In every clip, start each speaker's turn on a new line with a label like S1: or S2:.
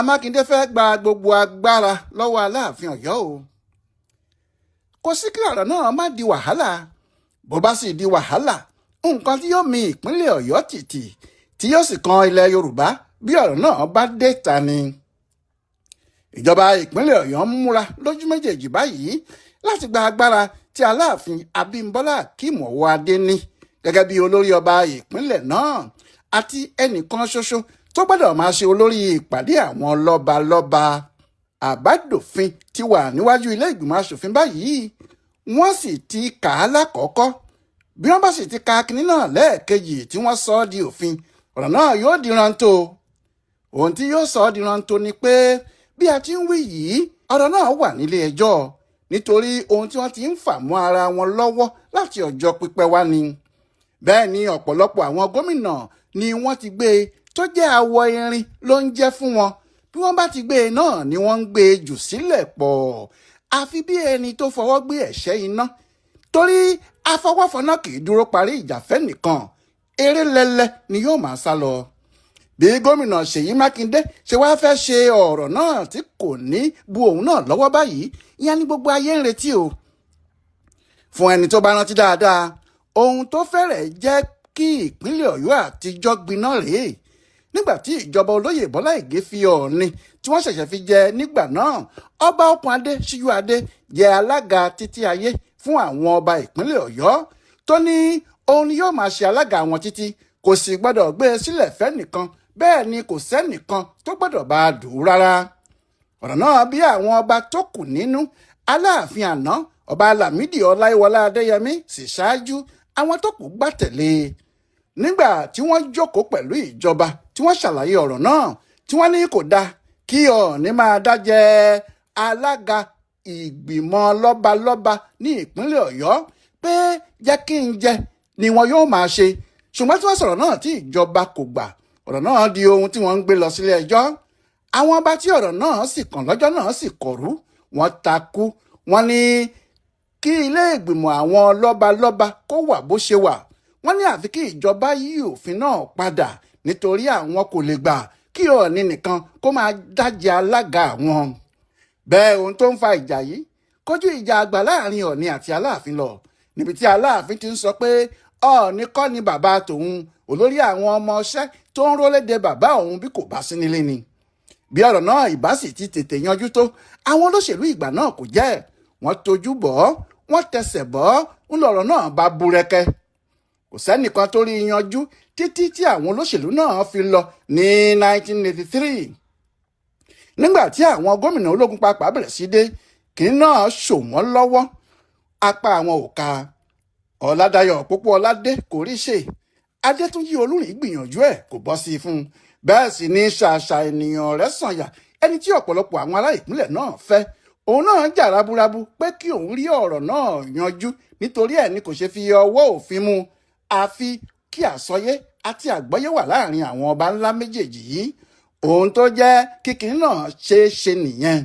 S1: Mákindé fẹ́ gba gbogbo agbára lọ́wọ́ Aláàfin Ọ̀yọ́ o. Kò sí kí ọ̀rọ̀ náà má di wàhálà. Bó bá sì di wàhálà, nǹkan tí yóò mi ìpínlẹ̀ Ọ̀yọ́ tìtì tí yóò sì kan ilẹ̀ Yorùbá bí ọ̀rọ̀ náà bá dé ta ni. Ìjọba ìpínlẹ̀ Ọ̀yọ́ ń múra lójú méjèèjì báyìí láti gba agbára tí Aláàfin Abímbọ́lá Akeem Owóadé ní gẹ́gẹ́ bí olórí ọba ìpínlẹ̀ náà àti ẹnìkan ṣoṣo tó gbọ́dọ̀ máa ṣe olórí ìpàdé àwọn lọ́balọ́ba. Àbádòfin ti wà níwájú ilé ìgbìmọ̀ asòfin báyìí, wọ́n sì ti kà á lákọ̀ọ́kọ́. Bí wọ́n bá sì ti ka kinní náà lẹ́ẹ̀kejì tí wọ́n sọ ọ́ di òfin, ọ̀rọ̀ náà yóò di rántó. Ohun tí yóò sọ ọ́ di rántó ni pé bí a ti ń wí yìí, ọ̀rọ̀ náà wà nílé ẹjọ́ nítorí ohun tí wọ́n ti ń fà mọ́ ara wọn lọ́wọ́ láti ọjọ́ pípẹ́ wá ni. Bẹ́ẹ̀ ni ọ̀pọ̀lọpọ̀ àwọn gómìnà ni wọ́n ti gbé tó jẹ́ awọ irin ló ń jẹ́ fún wọn. Bí wọ́n bá ti gbé e náà ni wọ́n ń gbé e jù sílẹ̀ pọ̀. Àfi bí ẹni tó fọwọ́ gbé ẹ̀ṣẹ́ iná. Torí afọwọ́fọná kì í dúró parí ìjàfẹ́ nìkan. Eré lẹ́lẹ́ ni yóò máa sá lọ. Bí gómìnà Ṣèyí Mákindé ṣe wá fẹ́ ṣe ọ̀rọ̀ náà tí kò ní bu òun náà lọ́wọ́ báyìí, ìyẹn ni gbogbo ayé ń retí o. Fún ẹni tó bá rántí dáadáa, ohun tó fẹ́rẹ̀ jẹ́ kí ìpínlẹ̀ Ọ̀yọ́ àtijọ́ gbiná rèé nígbà tí ìjọba olóyè Bọ́lá Ìgè fi Ọọ̀ni tí wọ́n ṣẹ̀ṣẹ̀ fi jẹ nígbà náà, ọba Ọ̀pọ̀adé Ṣíyúadé jẹ alága títí ayé fún àwọn ọba ìpínlẹ̀ Ọ̀yọ́ tó ní òun ni yóò máa ṣe alága wọn títí, kò sì gbọ́dọ̀ gbé e sílẹ̀ fẹ́nìkan, bẹ́ẹ̀ ni kò sẹ́nìkan tó gbọ́dọ̀ bá a dù ú rárá. Ọ̀rọ̀ náà bí àwọn ọba tó kù nínú. Aláàfin àná ọba Lámídì Ọláyíwọlá Adéyẹmí sì ṣáájú, àwọn tó kù gbà tẹ̀lé. Nígbà tí wọ́n jókòó pẹ̀lú ìjọba tí wọ́n ṣàlàyé ọ̀rọ̀ náà, tí wọ́n ní kò dáa kí Ọọ̀ni máa dájẹ́ alága ìgbìmọ̀ lọ́balọ́ba ní ìpínlẹ̀ Ọ̀yọ́, pé jẹ́ kí n jẹ ni wọn yóò máa ṣe. Ṣùgbọ́n tí wọ́n sọ̀rọ̀ náà tí ìjọba kò gbà, ọ̀rọ̀ náà di ohun tí wọ́n ń gbé lọ sílé ẹjọ́. Àwọn ọba tí ọ̀rọ̀ náà sì kàn lọ́jọ́ náà sì kọ̀rú, wọ́n takú. Wọ́n ní kí ilé ìgbìmọ̀ àwọn lọ́balọ́ba kó wà bó ṣe wà. Wọ́n ní àfi kí ìjọba yí òfin náà padà nítorí àwọn kò lè gbà kí Ọọ̀ni nìkan kó máa dájẹ́ alága àwọn. Bẹ́ẹ̀ ohun tó ń fa ìjà yìí kọjú ìjà àgbà láàrin Ọọ̀ni àti Aláàfin lọ, níbi tí Aláàfin ti ń sọ pé Ọọ̀ni kọ́ ni bàbá tòun, olórí àwọn ọmọọṣẹ́ tó ń rólédè bàbá òun bí kò bá sí nílé ni. Bí ọ̀rọ̀ náà ìbá sì ti tètè yanjú tó, àwọn olóṣèlú ìgbà náà kò jẹ́, wọ́n tojú bọ̀ ọ́, wọ́n tẹsẹ̀ bọ̀ ọ́, ń lọ̀rọ̀ náà bá búrẹ́kẹ́. Kò sẹ́nìkan tó rí yanjú títí tí àwọn olóṣèlú náà fi lọ ní 1983. Nígbà tí àwọn gómìnà ológun pàápàá bẹ̀rẹ̀ sí dé, kìnní náà ṣò wọ́n lọ́wọ́. Apá àwọn ò ká. Ọ̀làdáyọ̀ Pópóọládé kò rí ṣe. Adétúnjì Olúrìn gbìyànjú ẹ̀ kò bọ́ sí i fún un. Bẹ́ẹ̀ sì ni ṣàṣà ènìyàn rẹ̀ sànyà, ẹni tí ọ̀pọ̀lọpọ̀ àwọn ará ìpínlẹ̀ náà fẹ́. Òun náà jà raburabu pé kí òun rí ọ̀rọ̀ náà yanjú, nítorí ẹ̀ ni kò ṣe fi ọwọ́ òfin mú, àfi kí àsọyé àti àgbọ́yé wà láàrin àwọn ọba ńlá méjèèjì yìí. Ohun tó jẹ́ kíkiní náà ṣeé ṣe nìyẹn.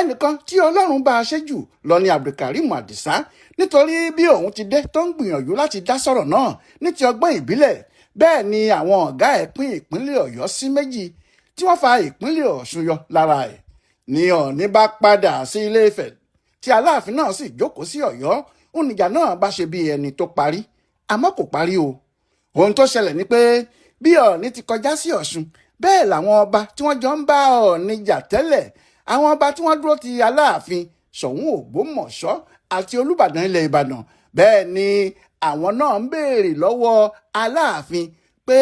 S1: Ẹnìkan tí Ọlọ́run bá a ṣe jù lọ ni Abdulkareem Adisa, nítorí bí òun ti dé tó ń gbìyànjú láti dá sọ̀rọ̀ náà ní ti ọgbọ́n ìbílẹ̀. Bẹ́ẹ̀ ni àwọn ọ̀gá ẹ̀ pín ìpínlẹ̀ Ọ̀yọ́ sí méjì tí wọ́n fa ìpínlẹ̀ Ọ̀ṣun yọ lára ẹ̀. Ni Ọọ̀ni bá padà sí Ilé Ifẹ̀ tí Aláàfin náà sì jókòó sí Ọ̀yọ́. Oníjà náà bá ṣe bí ẹni tó parí, àmọ́ kò parí o. Ohun tó ṣẹlẹ̀ ni pé bí Ọọ̀ni ti kọjá sí Ọ̀ṣun, bẹ́ẹ̀ làwọn ọba tí wọ́n jọ ń bá Ọọ̀ni jà tẹ́lẹ̀, àwọn ọba tí wọ́n dúró ti Aláàfin Ṣọ̀ún Ògbómọ̀ṣọ́ àti Olúbàdàn ilẹ̀ Ìbàdàn, bẹ́ẹ̀ ni àwọn náà ń béèrè lọ́wọ́ Aláàfin pé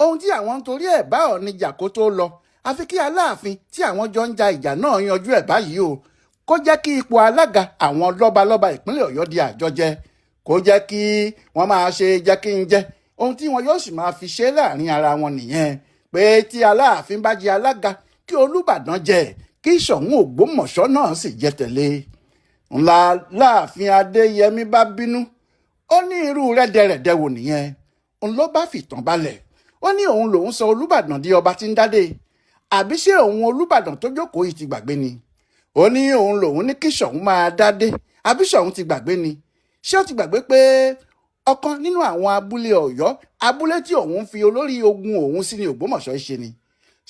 S1: ohun tí àwọn ń torí ẹ̀ bá Ọọ̀ni jà kó tó lọ, àfi kí Aláàfin tí àwọn jọ ń ja ìjà náà yanjú ẹ̀ báyìí o. Kó jẹ́ kí ipò alága àwọn lọ́balọ́ba ìpínlẹ̀ Ọ̀yọ́ di àjọjẹ, kó jẹ́ kí wọ́n máa ṣe jẹ́ kí n jẹ́, ohun tí wọn yóò sì máa fi ṣe láàrin ara wọn nìyẹn. Pé tí Aláàfin bá jẹ alága, kí Olúbàdàn jẹ, kí Ṣọ̀ún Ògbómọ̀ṣọ́ náà sì jẹ tẹ̀lé. Ńlá Láàfin Adéyẹmí bá bínú, ó ní irú rẹ́dẹ̀rẹ̀dẹ̀ wò nìyẹn. Òun ló bá fìtàn balẹ̀, ó ní òun lòun sọ Olúbàdàn di ọba tí ń dádé, àbí ṣé òun Olúbàdàn tó jókòó yìí ti gbàgbé ni? Ó ní òun lòun ní kí Ṣọ̀ún máa dádé, àbí Ṣọ̀ún ti gbàgbé ni? Ṣé ó ti gbàgbé pé ọ̀kan nínú àwọn abúlé Ọ̀yọ́, abúlé tí òun fi olórí ogun òun sí ní Ògbómọ̀ṣọ́ ṣe ni?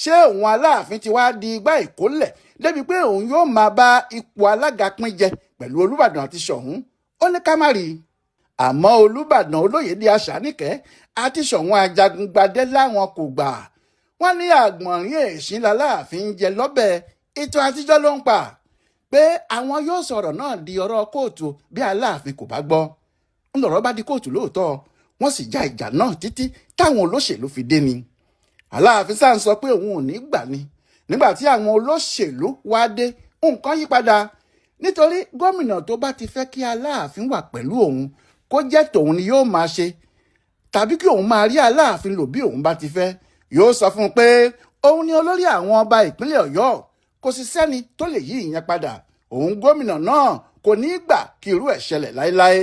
S1: ṣé òun Aláàfin ti wá di igbá ìkólẹ̀ débi pé òun yóò máa bá ipò alága pín jẹ pẹ̀lú Olúbàdàn àti Ṣọ̀ún? Ó ní ká má rí i. Àmọ́ Olúbàdàn Olóyèdé Àṣàníkẹ́ àti Ṣọ̀ún Ajagungbadé láwọn kò gbà. Wọ́n ní àgbọ̀nrín èṣin l'Aláàfin ń jẹ lọ́bẹ̀, ìtàn àtijọ́ ló ń pa, pé àwọn yóò sọ̀rọ̀ náà di ọ̀rọ̀ kóòtù bí Aláàfin kò bá gbọ́. ń lọ̀rọ̀ bá di kóòtù lóòótọ́, wọ́n sì ja ìjà náà títí táwọn olóṣèlú fi dé ni. Aláàfin sáà ń sọ pé òun ò ní gbà ni. Nígbà tí àwọn olóṣèlú wá dé, nǹkan yí padà, nítorí gómìnà tó bá ti fẹ́ kí Aláàfin wà pẹ̀lú òun kó jẹ́ tòun ni yóò máa ṣe, tàbí kí òun máa rí Aláàfin lò bí òun bá ti fẹ́, yóò sọ fún un pé òun ni olórí àwọn ọba ìpínlẹ̀ Ọ̀yọ́, kò sì sẹ́ni tó lè yí ìyẹn padà. Òun gómìnà náà kò ní í gbà kí irú ẹ̀ ṣẹlẹ̀ láéláé.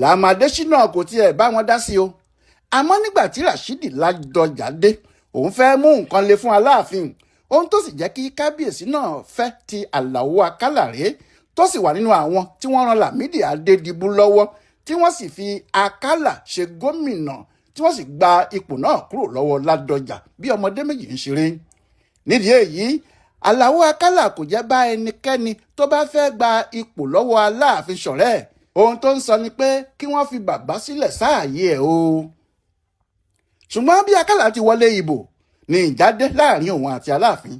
S1: Làmàdésínà kò tiẹ̀ bá wọn dá sí o. Àmọ́ nígbà tí Ràṣídì Ládọjà dé, òun fẹ́ mú nǹkan le fún Aláàfin. Ohun tó sì jẹ́ kí kábíyèsí náà fẹ́ ti Àlàó Akálàré, tó sì wà nínú àwọn tí wọ́n ran Lámídì Adédìbú lọ́wọ́, tí wọ́n sì fi Akálà ṣe gómìnà, tí wọ́n sì gba ipò náà kúrò lọ́wọ́ Ládọjà bí ọmọdé méjì ń ṣeré. Nídìí èyí, Àlàó Akálà kò jẹ́ bá ẹnikẹ́ni tó bá fẹ́ gba ipò lọ́wọ́ Aláàfin ṣọ̀rẹ́. Ohun tó ń sọ ni pé kí wọ́n fi bàbá sílẹ̀ sáàyè ẹ̀ o. Ṣùgbọ́n bí Akálà ti wọlé ìbò ni ìjà dé láàrin òun àti Aláàfin.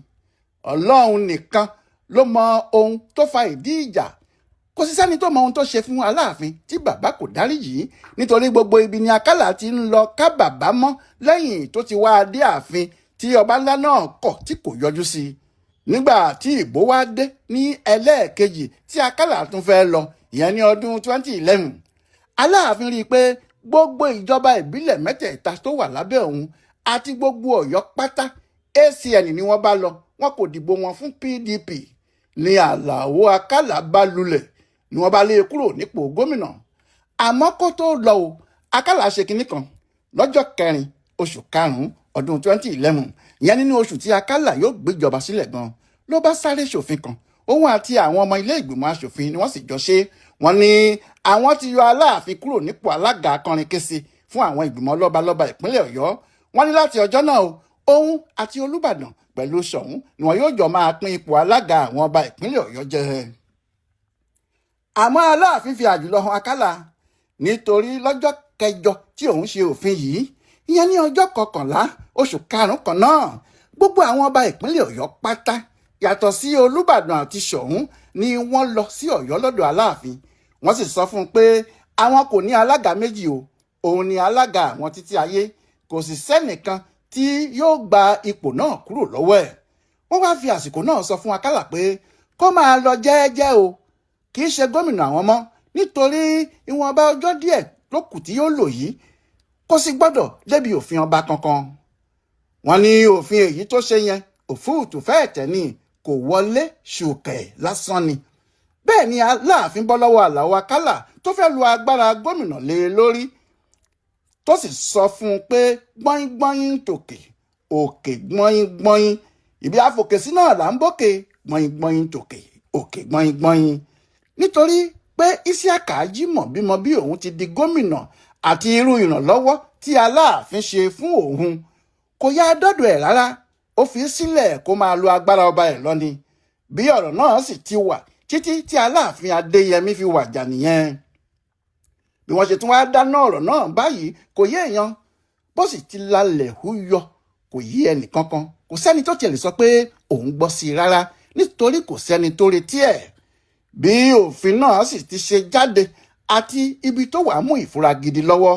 S1: Ọlọ́run nìkan ló mọ ohun tó fa ìdí ìjà. Kò sí sẹ́ni tó mọ ohun tó ṣe fún Aláàfin tí bàbá kò dáríjì, nítorí gbogbo ibi ni Akálà ti ń lọ ká bàbá mọ́ lẹ́yìn tó ti wá dé ààfin tí ọba ńlá náà kọ̀ tí kò yọjú sí i. Nígbà tí ìbò wá dé ní ẹlẹ́ẹ̀kejì tí Akálà tún fẹ́ lọ, ìyẹn ní ọdún 2011, Aláàfin rí i pé gbogbo ìjọba ìbílẹ̀ mẹ́tẹ̀ẹ̀ta tó wà lábẹ́ òun àti gbogbo Ọ̀yọ́ pátá ACN ni wọ́n bá lọ, wọn kò dìbò wọn fún PDP. Ní Àlàó Akálà bá lulẹ̀ ni wọ́n bá lé e kúrò nípò gómìnà. Àmọ́ kó tó lọ o, Akálà ṣe kinní kan lọ́jọ́ 4 oṣù karùn-ún ọdún 2011, ìyẹn nínú oṣù tí Akálà yóò gbéjọba sílẹ̀ gan, ló bá sáré ṣòfin kan. Òun àti àwọn ọmọ ilé ìgbìmọ̀ aṣòfin ni wọ́n sì jọ ṣe. Wọ́n ní àwọn ti yọ Aláàfin kúrò nípò alága akọrinkése fún àwọn ìgbìmọ̀ lọ́balọ́ba ìpínlẹ̀ Ọ̀yọ́. Wọ́n ní láti ọjọ́ náà òun àti Olúbàdàn pẹ̀lú Ṣọ̀ún ni wọn yóò jọ máa pín ipò alága àwọn ọba ìpínlẹ̀ Ọ̀yọ́ jẹ. Àmọ́ Aláàfin fi àjùlọ hàn Akálà, nítorí lọ́jọ́ kẹjọ tí òun ṣe òfin yìí, ìyẹn ní ọjọ́ 11 oṣù karùn-ún kan náà, gbogbo àwọn ọba ìpínlẹ̀ Ọ̀yọ́ pátá yàtọ̀ sí Olúbàdàn àti Ṣọ̀ún ni wọ́n lọ sí Ọ̀yọ́ lọ́dọ̀ Aláàfin. Wọ́n sì sọ fún un pé àwọn kò ní alága méjì o, òun ni alága àwọn títí ayé, kò sì sẹ́nìkan tí yóò gba ipò náà kúrò lọ́wọ́ ẹ̀. Wọ́n wá fi àsìkò náà sọ fún Akálà pé kó máa lọ jẹ́ẹ́jẹ́ o, kì í ṣe gómìnà àwọn mọ́, nítorí ìwọ̀nba ọjọ́ díẹ̀ ló kù tí yóò lò yìí, kò sì gbọ́dọ̀ débi òfin ọba kankan. Wọ́n ní òfin èyí tó ṣe yẹn òfúùtù fẹ́ẹ̀ tẹ̀ ní, kò wọlé ṣùkẹ̀ lásán ni. Bẹ́ẹ̀ ni Aláàfin bọ́ lọ́wọ́ Àlàó Akálà tó fẹ́ lu agbára gómìnà lé e lórí, tó sì sọ fún un pé gbọ́yìn tòkè, òkè gbọ́yìn, ibi àfòkèsí náà là ń bókè, gbọ́yìn tòkè, òkè gbọ́yìn. Nítorí pé Isiaka Jimoh bímọ bí òun ti di gómìnà àti irú ìrànlọ́wọ́ tí Aláàfin ṣe fún òun, kò yá dọ́dọ̀ ẹ̀ rárá. Ó fi sílẹ̀ kó máa lo agbára ọba ẹ̀ lọ ni. Bí ọ̀rọ̀ náà sì ti wà títí tí Aláàfin Adéyẹmí fi wàjà nìyẹn. Bí wọ́n ṣe tún wá dáná ọ̀rọ̀ náà báyìí kò yé èèyàn. Bó sì ti lalẹ̀ húyọ kò yí ẹnì kankan. Kò sẹ́ni tó tiẹ̀ lè sọ pé òun gbọ́ sí i rárá, nítorí kò sẹ́ni tó retí ẹ̀. Bí òfin náà sì ti ṣe jáde àti ibi tó wà mú ìfura gidi lọ́wọ́.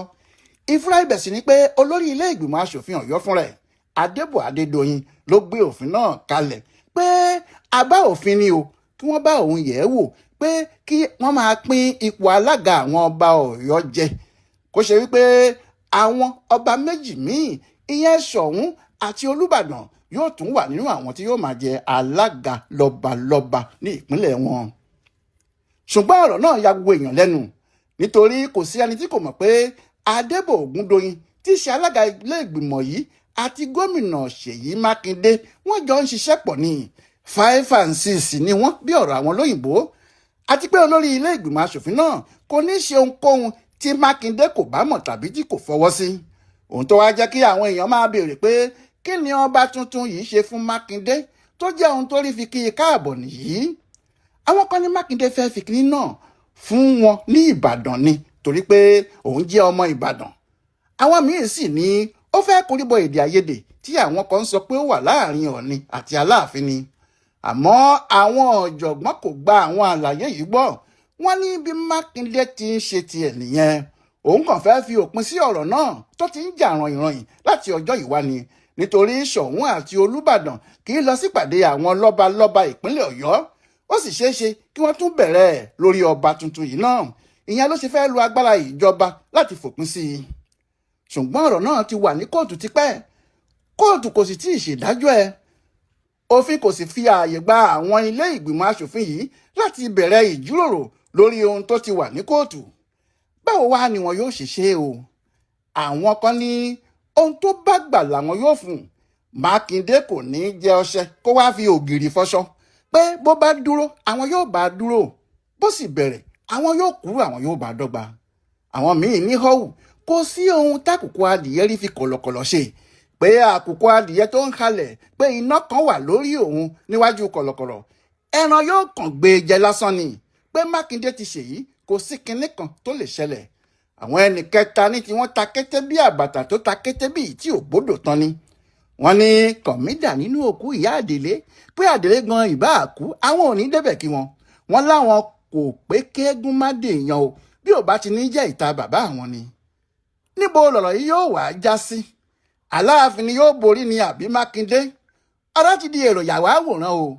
S1: Ìfura ibẹ̀ sì ni pé olórí ilé ìgbìmọ̀ aṣòfin Ọ̀yọ́ fúnra ẹ̀, Adébọ̀ Adédoyin, ló gbé òfin náà kalẹ̀ pé àbá òfin ni o, kí wọ́n bá òun yẹ̀ ẹ́ wò pé kí wọ́n máa pín ipò alága àwọn ọba Ọ̀yọ́ jẹ. Kó ṣe wípé àwọn ọba méjì míì, ìyẹn Ṣọ̀ún àti Olúbàdàn, yóò tún wà nínú àwọn tí yóò máa jẹ alága lọ́balọ́ba ní ìpínlẹ̀ wọn. Ṣùgbọ́n ọ̀rọ̀ náà ya gbogbo èèyàn lẹ́nu, nítorí kò sí ẹni tí kò mọ̀ pé Adébọ̀ Ògúndoyin tí í ṣe alága ilé ìgbìmọ̀ yìí àti gómìnà Ṣèyí Mákindé wọ́n jọ ń ṣiṣẹ́ pọ̀ ní 5 and 6 ni wọ́n bí ọ̀rọ̀ àwọn lóyìnbó, àti pé olórí ilé ìgbìmọ̀ aṣòfin náà kò ní ṣe ohunkóhun tí Mákindé kò bá mọ̀ tàbí tí kò fọwọ́ sí. Ohun tó wá jẹ́ kí àwọn èèyàn máa béèrè pé kí ni ọba tuntun yìí ṣe fún Mákindé tó jẹ́ ohun tó rí fi kí i káàbọ̀ nìyí? Àwọn kan ní Mákindé fẹ́ fi kíní náà fún wọn ní Ìbàdàn ni torí pé òun jẹ́ ọmọ Ìbàdàn. Àwọn míì sì ní ó fẹ́ koríbọ èdè àìyedè tí àwọn kan ń sọ pé ó wà láàrin Ọọ̀ni àti Aláàfin ni. Àmọ́ àwọn ọ̀jọ̀gbọ́n kò gba àwọn àlàyé yìí gbọ́. Wọ́n ní bí Mákindé ti ń ṣe tiẹ̀ nìyẹn. Òun kàn fẹ́ fi òpin sí ọ̀rọ̀ náà tó ti ń jà rànyìnrànyìn láti ọjọ́ ìwá ni, nítorí Ṣọ̀ún àti Olúbàdàn kì í lọ sípàdé àwọn lọ́balọ́ba ìpínlẹ̀ Ọ̀yọ́. Ó sì ṣeé ṣe kí wọ́n tún bẹ̀rẹ̀ lórí ọba tuntun yìí náà. Ìyẹn ló ṣe fẹ́ lo agbára ìjọba láti fòpin sí i. Ṣùgbọ́n ọ̀rọ̀ náà ti wà ní kóòtù tipẹ́. Kóòtù kò sì tí ì ṣèdájọ́ ẹ̀. Òfin kò sì fi ààyè gba àwọn ilé ìgbìmọ̀ aṣòfin yìí láti bẹ̀rẹ̀ ìjíròrò lórí ohun tó ti wà ní kóòtù. Báwo wá ni wọn yóò ṣe ṣe o? Àwọn kan ní ohun tó bá gbà làwọn yóò fún. Mákindé kò ní jẹ ọṣẹ kó wá fi ògiri fọṣọ, pé bó bá dúró àwọn yóò bá dúró, bó sì bẹ̀rẹ̀ àwọn yóò kúrò àwọn yóò bá dọ́gba. Àwọn míì ní họ́wù kò sí ohun tákùkù adìyẹ rí fi kọ̀lọ̀kọ̀lọ̀ ṣe, pé àkùkọ adìyẹ tó ń halẹ̀ pé iná kan wà lórí òun níwájú kọ̀lọ̀kọ̀lọ̀, ẹran yóò kàn gbé e jẹ lásán ni. Pé Mákindé ti ṣèyí kò sí kinní kan tó lè ṣẹlẹ̀. Àwọn ẹnì kẹta ní tí wọ́n ta kété bí àbàtà tó ta kété bí tí ò gbódò tán ni. Wọ́n ní kọ̀mídà nínú òkú ìyá Àdèlé, pé Àdèlé gan ìbá àkú àwọn ò ní débẹ̀ kí wọn. Wọ́n láwọn kò pé kéégún má dèèyàn o bí ò bá ti ní jẹ́ ìta bàbá àwọn ni. Níbo lọ̀rọ̀ yìí yóò wá já sí? Aláàfin ni yóò borí ni àbí Mákindé? Ọ̀rọ̀ ti di èrò yàwá wòran o.